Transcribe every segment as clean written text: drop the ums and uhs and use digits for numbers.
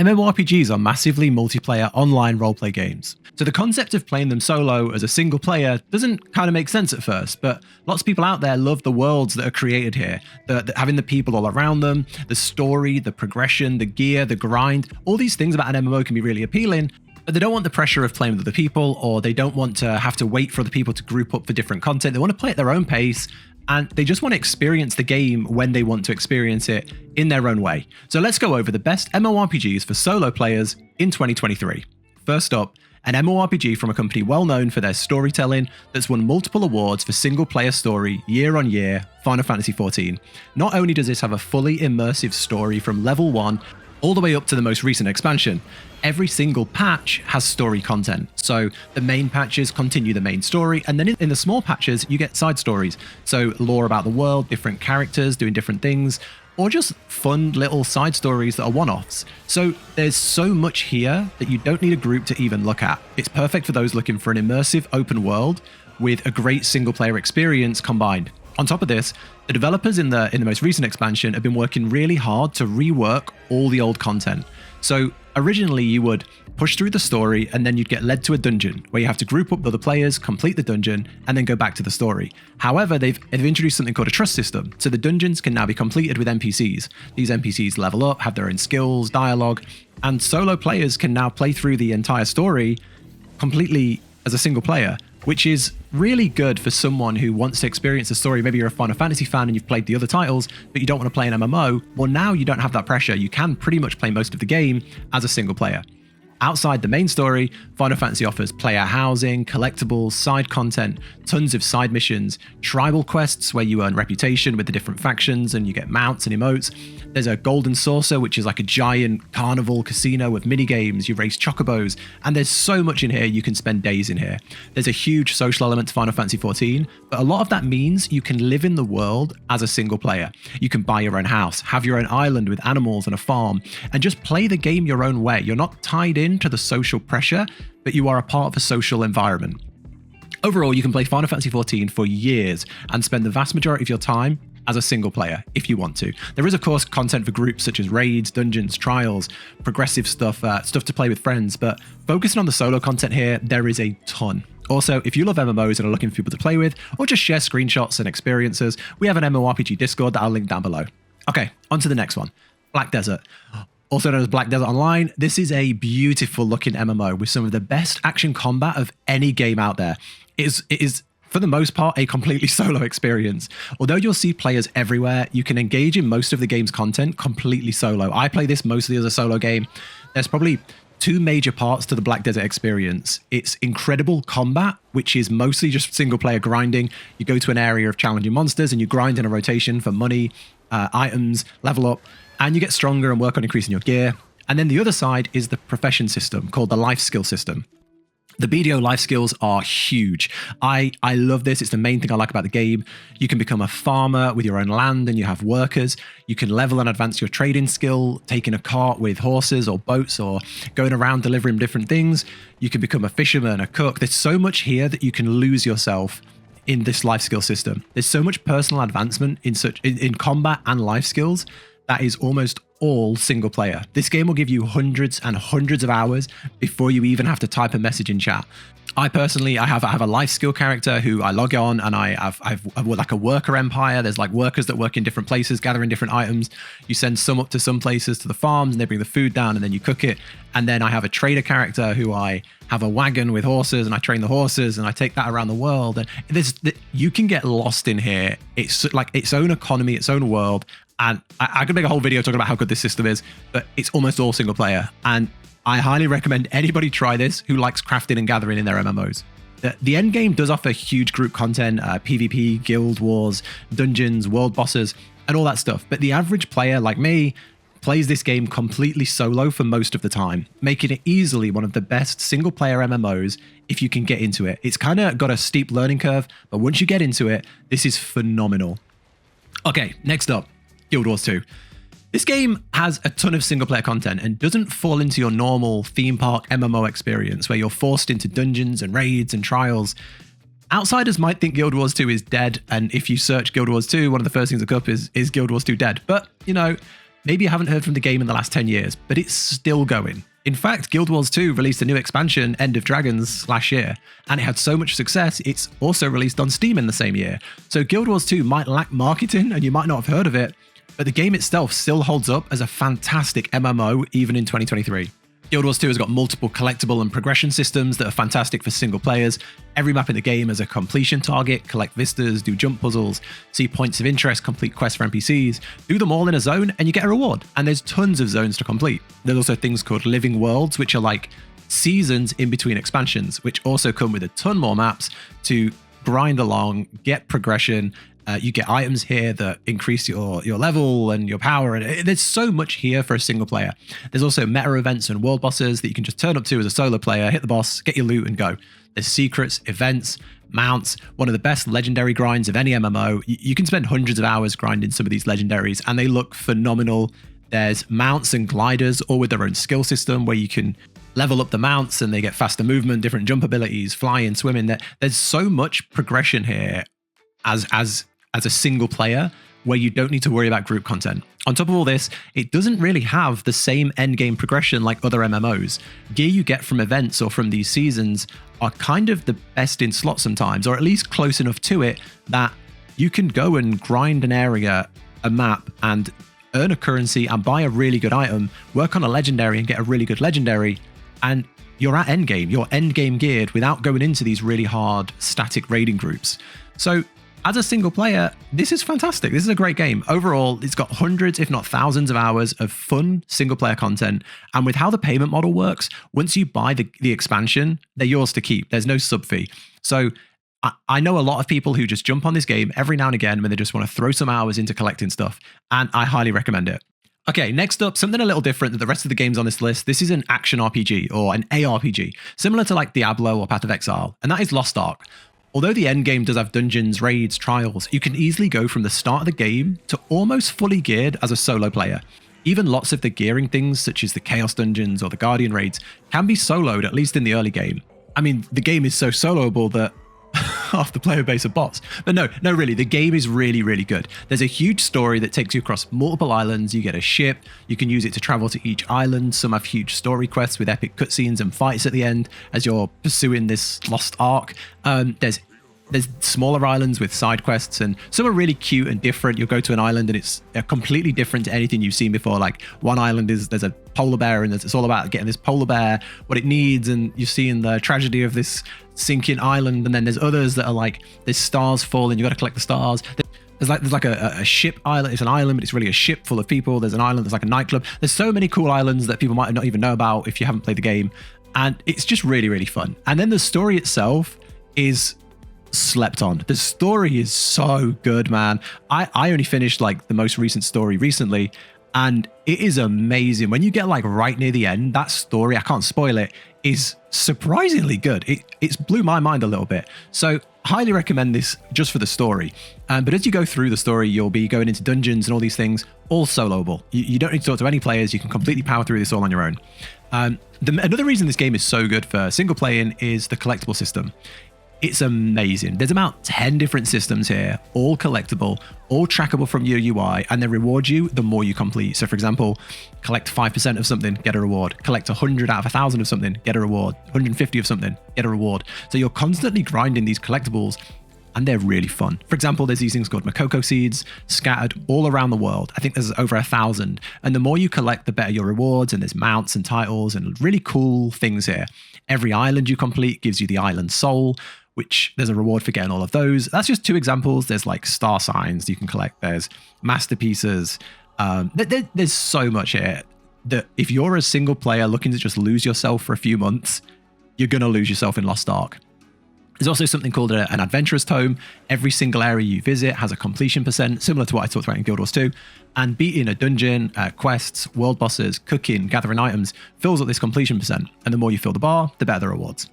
MMORPGs are massively multiplayer online roleplay games. So the concept of playing them solo as a single player doesn't kind of make sense at first, but lots of people out there love the worlds that are created here, having the people all around them, the story, the progression, the gear, the grind. All these things about an MMO can be really appealing, but they don't want the pressure of playing with other people, or they don't want to have to wait for other people to group up for different content. They want to play at their own pace, and they just want to experience the game when they want to experience it in their own way. So let's go over the best MMORPGs for solo players in 2023. First up, an MMORPG from a company well known for their storytelling that's won multiple awards for single player story year on year, Final Fantasy XIV. Not only does this have a fully immersive story from level 1 all the way up to the most recent expansion, every single patch has story content. So the main patches continue the main story, and then in the small patches, you get side stories. So lore about the world, different characters doing different things, or just fun little side stories that are one-offs. So there's so much here that you don't need a group to even look at. It's perfect for those looking for an immersive open world with a great single player experience combined. On top of this, the developers in the most recent expansion have been working really hard to rework all the old content. So originally you would push through the story and then you'd get led to a dungeon where you have to group up with other players, complete the dungeon, and then go back to the story. However, they've introduced something called a trust system. So the dungeons can now be completed with NPCs. These NPCs level up, have their own skills, dialogue, and solo players can now play through the entire story completely as a single player, which is really good for someone who wants to experience the story. Maybe you're a Final Fantasy fan and you've played the other titles, but you don't want to play an MMO. Well, now you don't have that pressure. You can pretty much play most of the game as a single player. Outside the main story, Final Fantasy offers player housing, collectibles, side content, tons of side missions, tribal quests where you earn reputation with the different factions and you get mounts and emotes. There's a golden saucer, which is like a giant carnival casino with minigames. You race chocobos, and there's so much in here you can spend days in here. There's a huge social element to Final Fantasy XIV, but a lot of that means you can live in the world as a single player. You can buy your own house, have your own island with animals and a farm, and just play the game your own way. You're not tied in to the social pressure, but you are a part of a social environment. Overall, you can play Final Fantasy XIV for years and spend the vast majority of your time as a single player if you want to. There is, of course, content for groups such as raids, dungeons, trials, progressive stuff to play with friends, but focusing on the solo content here, there is a ton. Also, if you love MMOs and are looking for people to play with, or just share screenshots and experiences, we have an MMORPG Discord that I'll link down below. Okay, on to the next one. Black Desert. Also known as Black Desert Online, this is a beautiful looking MMO with some of the best action combat of any game out there. It is for the most part, a completely solo experience. Although you'll see players everywhere, you can engage in most of the game's content completely solo. I play this mostly as a solo game. There's probably two major parts to the Black Desert experience. It's incredible combat, which is mostly just single player grinding. You go to an area of challenging monsters and you grind in a rotation for money, items, level up, and you get stronger and work on increasing your gear. And then the other side is the profession system called the life skill system. The BDO life skills are huge. I love this. It's the main thing I like about the game. You can become a farmer with your own land and you have workers. You can level and advance your trading skill, taking a cart with horses or boats or going around delivering different things. You can become a fisherman, a cook. There's so much here that you can lose yourself in this life skill system. There's so much personal advancement in combat and life skills that is almost all single player. This game will give you hundreds and hundreds of hours before you even have to type a message in chat. I have a life skill character who I log on and I've like a worker empire. There's like workers that work in different places, gathering different items. You send some up to some places to the farms and they bring the food down and then you cook it. And then I have a trader character who I have a wagon with horses and I train the horses and I take that around the world. And you can get lost in here. It's like its own economy, its own world. And I could make a whole video talking about how good this system is, but it's almost all single player. And I highly recommend anybody try this who likes crafting and gathering in their MMOs. The end game does offer huge group content, PvP, guild wars, dungeons, world bosses, and all that stuff. But the average player like me plays this game completely solo for most of the time, making it easily one of the best single player MMOs if you can get into it. It's kind of got a steep learning curve, but once you get into it, this is phenomenal. Okay, next up. Guild Wars 2. This game has a ton of single player content and doesn't fall into your normal theme park MMO experience where you're forced into dungeons and raids and trials. Outsiders might think Guild Wars 2 is dead, and if you search Guild Wars 2, one of the first things that come up is Guild Wars 2 dead? But, you know, Maybe you haven't heard from the game in the last 10 years, but it's still going. In fact, Guild Wars 2 released a new expansion, End of Dragons, last year, and it had so much success, it's also released on Steam in the same year. So Guild Wars 2 might lack marketing, and you might not have heard of it, but the game itself still holds up as a fantastic MMO even in 2023. Guild Wars 2 has got multiple collectible and progression systems that are fantastic for single players. Every map in the game has a completion target, collect vistas, do jump puzzles, see points of interest, complete quests for NPCs, do them all in a zone and you get a reward. And there's tons of zones to complete. There's also things called living worlds, which are like seasons in between expansions, which also come with a ton more maps to grind along, get progression. You get items here that increase your level and your power, and there's so much here for a single player. There's also meta events and world bosses that you can just turn up to as a solo player, hit the boss, get your loot and go. There's secrets, events, mounts, one of the best legendary grinds of any MMO. You can spend hundreds of hours grinding some of these legendaries and they look phenomenal. There's mounts and gliders, all with their own skill system where you can level up the mounts and they get faster movement, different jump abilities, flying, swimming. There's so much progression here as a single player where you don't need to worry about group content. On top of all this, it doesn't really have the same endgame progression like other MMOs. Gear you get from events or from these seasons are kind of the best in slot sometimes, or at least close enough to it that you can go and grind an area, a map, and earn a currency and buy a really good item, work on a legendary and get a really good legendary, and you're at endgame. You're endgame geared without going into these really hard static raiding groups. So as a single player, this is fantastic. This is a great game. Overall, it's got hundreds, if not thousands of hours of fun single player content. And with how the payment model works, once you buy the expansion, they're yours to keep. There's no sub fee. So I know a lot of people who just jump on this game every now and again when they just want to throw some hours into collecting stuff. And I highly recommend it. Okay, next up, something a little different than the rest of the games on this list. This is an action RPG or an ARPG, similar to like Diablo or Path of Exile, and that is Lost Ark. Although the end game does have dungeons, raids, trials, you can easily go from the start of the game to almost fully geared as a solo player. Even lots of the gearing things, such as the Chaos Dungeons or the Guardian raids, can be soloed, at least in the early game. I mean, the game is so soloable that half the player base are bots. But no, really, the game is really, really good. There's a huge story that takes you across multiple islands. You get a ship. You can use it to travel to each island. Some have huge story quests with epic cutscenes and fights at the end as you're pursuing this Lost Ark. There's smaller islands with side quests, and some are really cute and different. You'll go to an island and it's completely different to anything you've seen before. Like one island there's a polar bear and it's all about getting this polar bear, what it needs, and you're seeing the tragedy of this sinking island. And then there's others that are like, there's stars falling, you got to collect the stars. There's like a ship island. It's an island, but it's really a ship full of people. There's an island that's like a nightclub. There's so many cool islands that people might not even know about if you haven't played the game. And it's just really, really fun. And then the story itself is slept on. The story is so good, man. I only finished like the most recent story recently, and it is amazing. When you get like right near the end, that story, I can't spoil it, is surprisingly good. It's blew my mind a little bit. So highly recommend this just for the story. But as you go through the story, you'll be going into dungeons and all these things, all soloable. You don't need to talk to any players. You can completely power through this all on your own. Another reason this game is so good for single playing is the collectible system. It's amazing. There's about 10 different systems here, all collectible, all trackable from your UI, and they reward you the more you complete. So for example, collect 5% of something, get a reward. Collect 100 out of 1,000 of something, get a reward. 150 of something, get a reward. So you're constantly grinding these collectibles, and they're really fun. For example, there's these things called Makoko seeds scattered all around the world. I think there's over 1,000. And the more you collect, the better your rewards, and there's mounts and titles and really cool things here. Every island you complete gives you the island soul, which there's a reward for getting all of those. That's just two examples. There's like star signs you can collect. There's masterpieces. There's so much here that if you're a single player looking to just lose yourself for a few months, you're going to lose yourself in Lost Ark. There's also something called an adventurer's tome. Every single area you visit has a completion percent, similar to what I talked about in Guild Wars 2. And beating a dungeon, quests, world bosses, cooking, gathering items fills up this completion percent. And the more you fill the bar, the better the rewards.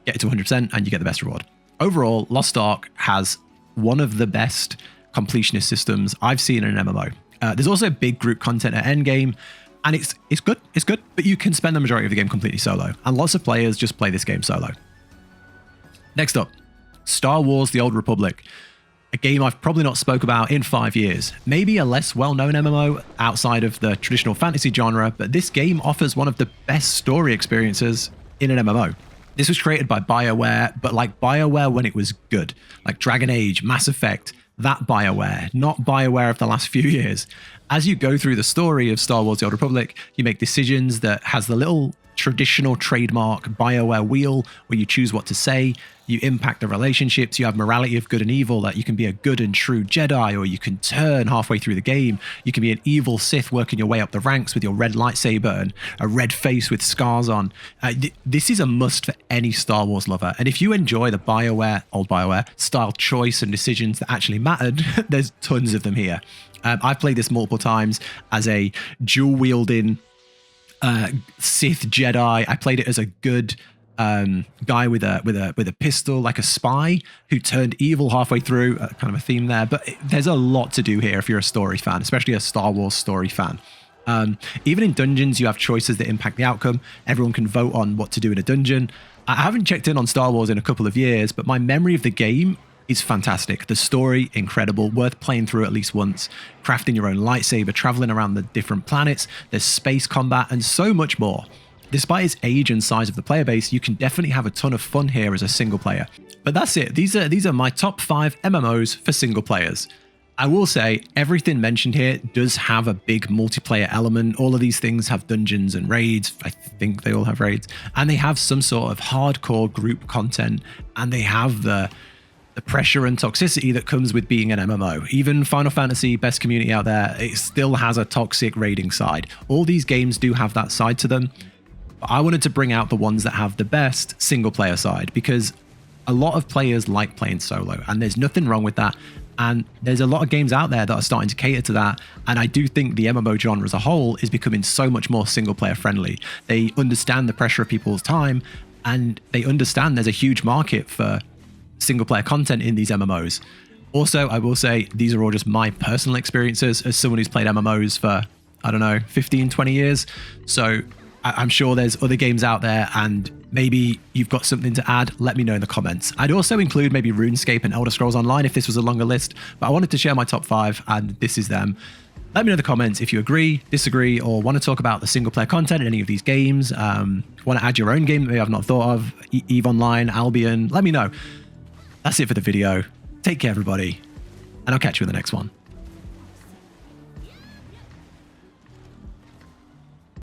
Get it to 100% and you get the best reward. Overall, Lost Ark has one of the best completionist systems I've seen in an MMO. There's also big group content at endgame, and it's good, but you can spend the majority of the game completely solo, and lots of players just play this game solo. Next up, Star Wars: The Old Republic. a game I've probably not spoke about in 5 years. Maybe a less well-known MMO outside of the traditional fantasy genre, but this game offers one of the best story experiences in an MMO. This was created by BioWare, but like BioWare when it was good. Like Dragon Age, Mass Effect, that BioWare, not BioWare of the last few years. As you go through the story of Star Wars: The Old Republic, you make decisions that has the little traditional trademark BioWare wheel where you choose what to say, you impact the relationships, you have morality of good and evil, that you can be a good and true Jedi, or you can turn halfway through the game, you can be an evil Sith working your way up the ranks with your red lightsaber and a red face with scars on. This is a must for any Star Wars lover, and if you enjoy the BioWare, old BioWare, style choice and decisions that actually mattered, there's tons of them here. I've played this multiple times as a dual-wielding Sith Jedi. I played it as a good guy with a pistol, like a spy who turned evil halfway through. Kind of a theme there, but there's a lot to do here if you're a story fan, especially a Star Wars story fan. Even in dungeons, you have choices that impact the outcome. Everyone can vote on what to do in a dungeon. I haven't checked in on Star Wars in a couple of years, but my memory of the game is fantastic. The story, incredible, worth playing through at least once. Crafting your own lightsaber, traveling around the different planets, there's space combat, and so much more. Despite its age and size of the player base, you can definitely have a ton of fun here as a single player. But that's it. These are my top 5 MMOs for single players. I will say everything mentioned here does have a big multiplayer element. All of these things have dungeons and raids. I think they all have raids, and they have some sort of hardcore group content, and they have the pressure and toxicity that comes with being an MMO. Even Final Fantasy, best community out there, it still has a toxic raiding side. All these games do have that side to them. But I wanted to bring out the ones that have the best single player side, because a lot of players like playing solo, and there's nothing wrong with that. And there's a lot of games out there that are starting to cater to that. And I do think the MMO genre as a whole is becoming so much more single player friendly. They understand the pressure of people's time, and they understand there's a huge market for single player content in these MMOs. Also, I will say these are all just my personal experiences as someone who's played MMOs for, I don't know, 15, 20 years. So I'm sure there's other games out there, and maybe you've got something to add. Let me know in the comments. I'd also include maybe RuneScape and Elder Scrolls Online if this was a longer list, but I wanted to share my top 5, and this is them. Let me know in the comments if you agree, disagree, or want to talk about the single player content in any of these games. Want to add your own game that maybe I've not thought of, EVE Online, Albion, let me know. That's it for the video. Take care, everybody, and I'll catch you in the next one.